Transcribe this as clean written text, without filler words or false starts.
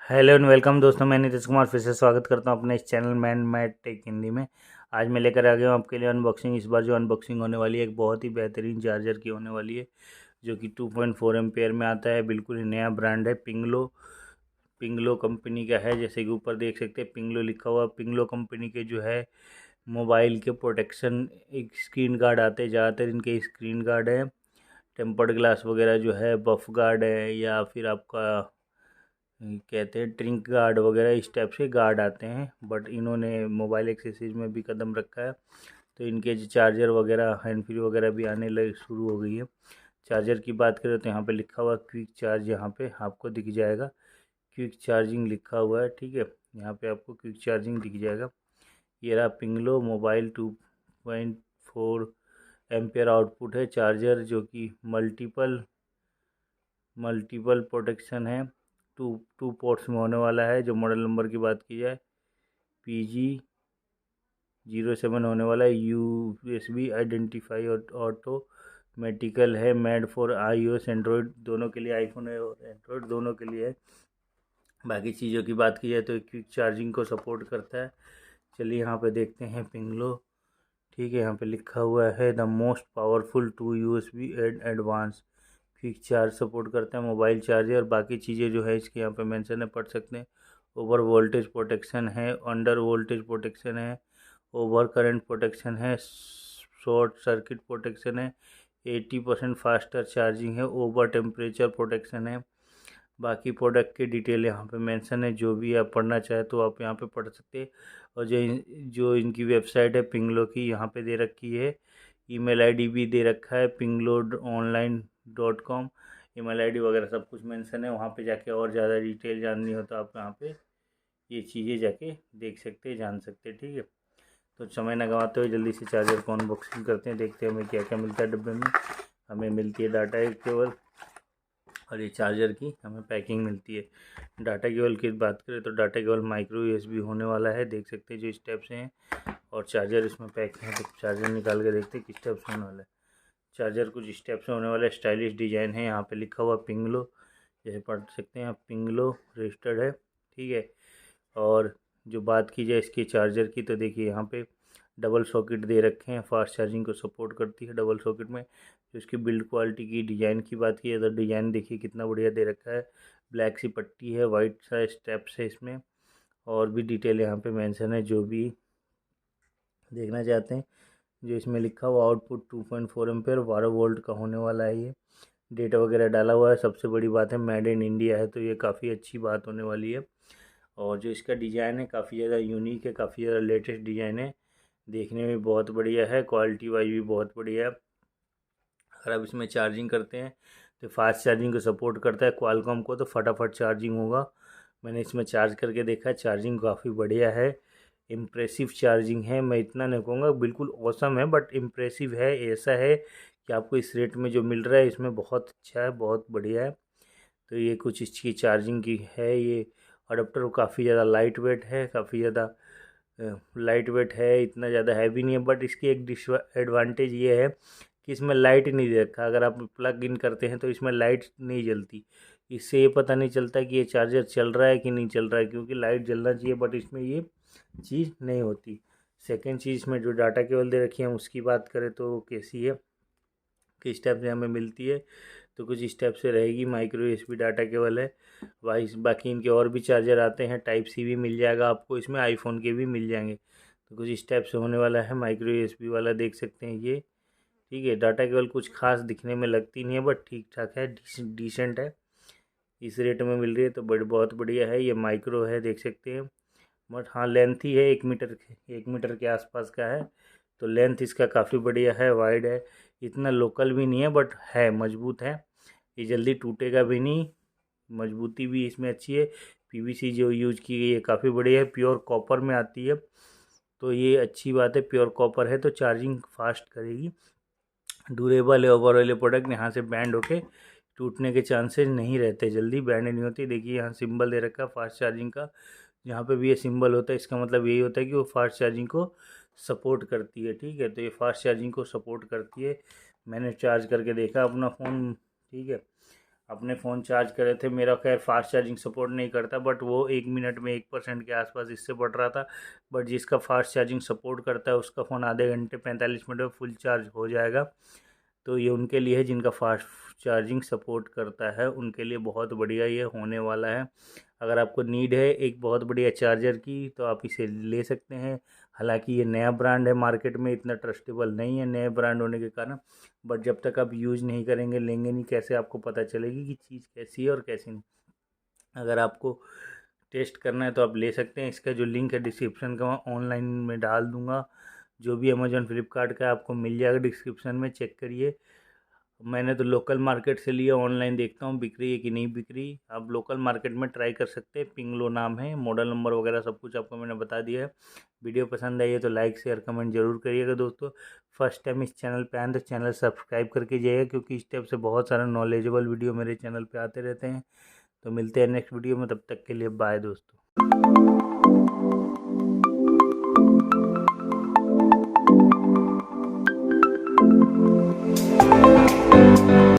Hello and welcome दोस्तों, मैं नीतीश कुमार फिर से स्वागत करता हूं अपने इस चैनल मैन मैट टेक हिंदी में। आज मैं लेकर आ गया हूं आपके लिए अनबॉक्सिंग। इस बार जो अनबॉक्सिंग होने वाली है एक बहुत ही बेहतरीन चार्जर की होने वाली है, जो कि 2.4 एम्पेयर में आता है। बिल्कुल ही नया ब्रांड है, पिंगलो। पिंगलो कंपनी का है, जैसे कि ऊपर देख सकते हैं पिंगलो लिखा हुआ। पिंगलो कंपनी के जो है मोबाइल के प्रोटेक्शन एक स्क्रीन गार्ड आते हैं, ज़्यादातर इनके स्क्रीन गार्ड है। टेम्पर्ड ग्लास वगैरह जो है, बफ गार्ड है, या फिर आपका कहते हैं ट्रिंक गार्ड वगैरह, इस टाइप से गार्ड आते हैं। बट इन्होंने मोबाइल एक्सेसरीज में भी कदम रखा है, तो इनके जो चार्जर वगैरह हैंड फ्री वगैरह भी आने लग शुरू हो गई है। चार्जर की बात करें तो यहाँ पे लिखा हुआ क्विक चार्ज, यहाँ पे आपको दिख जाएगा क्विक चार्जिंग लिखा हुआ है। ठीक है, यहाँ पे आपको क्विक चार्जिंग दिख जाएगा। ये रहा पिंगलो मोबाइल 2.4 एम्पेयर आउटपुट है चार्जर, जो कि मल्टीपल प्रोटेक्शन है। टू टू पोर्ट्स में होने वाला है। जो मॉडल नंबर की बात की जाए PG07 होने वाला है। USB आइडेंटिफाई और ऑटोमेटिकल है। मेड फॉर iOS एंड्रॉयड दोनों के लिए, आईफोन और एंड्रॉयड दोनों के लिए है। बाकी चीज़ों की बात की जाए तो क्विक चार्जिंग को सपोर्ट करता है। चलिए यहाँ पे देखते हैं पिंगलो। ठीक है, यहाँ पे लिखा हुआ है the most powerful to USB ad advance quick charge support करता है मोबाइल चार्जर। और बाकी चीज़ें जो है इसके यहाँ पे मेंशन है, पढ़ सकते हैं। ओवर वोल्टेज प्रोटेक्शन है, अंडर वोल्टेज प्रोटेक्शन है, ओवर करंट प्रोटेक्शन है, शॉर्ट सर्किट प्रोटेक्शन है, 80% फास्टर चार्जिंग है, ओवर टेम्परेचर प्रोटेक्शन है। बाकी प्रोडक्ट की डिटेल यहाँ पे मेंशन है, जो भी आप पढ़ना चाहे तो आप यहाँ पे पढ़ सकते हैं। और जो इनकी वेबसाइट है पिंगलो की, यहाँ पे दे रखी है। ईमेल आईडी भी दे रखा है pinglode.online.com। ईमेल आईडी वगैरह सब कुछ मेंशन है। वहाँ पे जाके और ज़्यादा डिटेल जाननी हो तो आप यहाँ पे ये चीज़ें जाके देख सकते हैं, जान सकते हैं। ठीक है, तो समय न गंवाते हुए जल्दी से चार्जर को अनबॉक्सिंग करते हैं, देखते हैं हमें क्या क्या मिलता है डब्बे में। हमें मिलती है डाटा केबल, और ये चार्जर की हमें पैकिंग मिलती है। डाटा केबल की बात करें तो डाटा केबल माइक्रो USB होने वाला है, देख सकते हैं जो स्टेप से हैं। और चार्जर इसमें पैक है, तो चार्जर निकाल के देखते हैं किस स्टेप से होने वाला है। चार्जर कुछ स्टेप से होने वाला है। स्टाइलिश डिज़ाइन है, यहाँ पे लिखा हुआ पिंगलो, जैसे पढ़ सकते हैं आप, पिंगलो रजिस्टर्ड है। ठीक है, और जो बात की जाए इसके चार्जर की तो देखिए यहाँ पे डबल सॉकेट दे रखे हैं, फास्ट चार्जिंग को सपोर्ट करती है डबल सॉकेट में। जो इसकी बिल्ड क्वालिटी की डिज़ाइन की बात की जाए तो डिज़ाइन देखिए कितना बढ़िया दे रखा है। ब्लैक सी पट्टी है, वाइट सा स्टेप्स है इसमें, और भी डिटेल यहाँ पे मेंशन है जो भी देखना चाहते हैं। जो इसमें लिखा हुआ आउटपुट 2.4 एम्पेयर 12 वोल्ट का होने वाला है। ये डेटा वगैरह डाला हुआ है। सबसे बड़ी बात है मेड इन इंडिया है, तो ये काफ़ी अच्छी बात होने वाली है। और जो इसका डिज़ाइन है काफ़ी ज़्यादा यूनिक है, काफ़ी ज़्यादा लेटेस्ट डिज़ाइन है, देखने में बहुत बढ़िया है, क्वालिटी वाइज भी बहुत बढ़िया है। अगर आप इसमें चार्जिंग करते हैं तो फास्ट चार्जिंग को सपोर्ट करता है क्वालकॉम को, तो फटाफट चार्जिंग होगा। मैंने इसमें चार्ज करके देखा है, चार्जिंग काफ़ी बढ़िया है, इम्प्रेसिव चार्जिंग है। मैं इतना नहीं कहूँगा बिल्कुल ऑसम है, बट इम्प्रेसिव है। ऐसा है कि आपको इस रेट में जो मिल रहा है इसमें बहुत अच्छा है, बहुत बढ़िया है। तो ये कुछ इसकी चार्जिंग की है। ये अडाप्टर काफ़ी ज़्यादा लाइट वेट है, काफ़ी ज़्यादा लाइट वेट है, इतना ज़्यादा हैवी नहीं है। बट इसकी एक डिसएडवांटेज ये है कि इसमें लाइट नहीं दे रखा। अगर आप प्लग इन करते हैं तो इसमें लाइट नहीं जलती। इससे ये पता नहीं चलता कि ये चार्जर चल रहा है कि नहीं चल रहा है, क्योंकि लाइट जलना चाहिए बट इसमें ये चीज़ नहीं होती। सेकेंड चीज़ इसमें जो डाटा केबल दे रखी है उसकी बात करें तो कैसी है, किस टाइप से हमें मिलती है, तो कुछ इस टाइप से रहेगी। माइक्रो USB डाटा केबल है। बाकी इनके और भी चार्जर आते हैं, टाइप C भी मिल जाएगा आपको इसमें, आईफोन के भी मिल जाएंगे। तो कुछ इस टाइप से होने वाला है माइक्रो USB वाला, देख सकते हैं ये। ठीक है, डाटा केबल कुछ खास दिखने में लगती नहीं है, बट ठीक ठाक है, डिसेंट है। इस रेट में मिल रही है तो बहुत बढ़िया है। ये माइक्रो है, देख सकते हैं। बट हाँ, लेंथ ही है 1 मीटर के आसपास का है, तो लेंथ इसका काफ़ी बढ़िया है, वाइड है। इतना लोकल भी नहीं है, बट है, मजबूत है। ये जल्दी टूटेगा भी नहीं, मजबूती भी इसमें अच्छी है। PVC जो यूज की गई है काफ़ी बढ़िया है, प्योर कॉपर में आती है, तो ये अच्छी बात है। प्योर कॉपर है तो चार्जिंग फास्ट करेगी। ड्यूरेबल है ओवरऑल ये प्रोडक्ट, यहाँ से बैंड होके टूटने के चांसेस नहीं रहते, जल्दी बैंड नहीं होती। देखिए यहाँ सिंबल दे रखा है फास्ट चार्जिंग का, जहाँ पे भी ये सिंबल होता है इसका मतलब यही होता है कि वो फास्ट चार्जिंग को सपोर्ट करती है। ठीक है, तो ये फास्ट चार्जिंग को सपोर्ट करती है। मैंने चार्ज करके देखा अपना फ़ोन। ठीक है, अपने फ़ोन चार्ज कर रहे थे। मेरा खैर फास्ट चार्जिंग सपोर्ट नहीं करता, बट वो 1 मिनट में 1% के आसपास इससे बढ़ रहा था। बट जिसका फास्ट चार्जिंग सपोर्ट करता है उसका फ़ोन आधे घंटे 45 मिनट में फुल चार्ज हो जाएगा। तो ये उनके लिए है जिनका फास्ट चार्जिंग सपोर्ट करता है, उनके लिए बहुत बढ़िया ये होने वाला है। अगर आपको नीड है एक बहुत बढ़िया चार्जर की तो आप इसे ले सकते हैं। हालांकि ये नया ब्रांड है, मार्केट में इतना ट्रस्टेबल नहीं है नए ब्रांड होने के कारण। बट जब तक आप यूज़ नहीं करेंगे, लेंगे नहीं, कैसे आपको पता चलेगी कि चीज़ कैसी है और कैसी नहीं। अगर आपको टेस्ट करना है तो आप ले सकते हैं। इसका जो लिंक है डिस्क्रिप्शन का, मैं ऑनलाइन में डाल दूँगा। जो भी अमेजोन फ्लिपकार्ट का आपको मिल जाएगा डिस्क्रिप्शन में, चेक करिए। मैंने तो लोकल मार्केट से लिया, ऑनलाइन देखता हूँ बिक रही है कि नहीं बिक रही। आप लोकल मार्केट में ट्राई कर सकते हैं। पिंगलो नाम है, मॉडल नंबर वगैरह सब कुछ आपको मैंने बता दिया है। वीडियो पसंद आई है तो लाइक शेयर कमेंट जरूर करिएगा दोस्तों। फर्स्ट टाइम इस चैनल पे आए तो चैनल सब्सक्राइब करके जाइएगा, क्योंकि इस टाइप से बहुत सारा नॉलेजेबल वीडियो मेरे चैनल पे आते रहते हैं। तो मिलते हैं नेक्स्ट वीडियो में, तब तक के लिए बाय दोस्तों।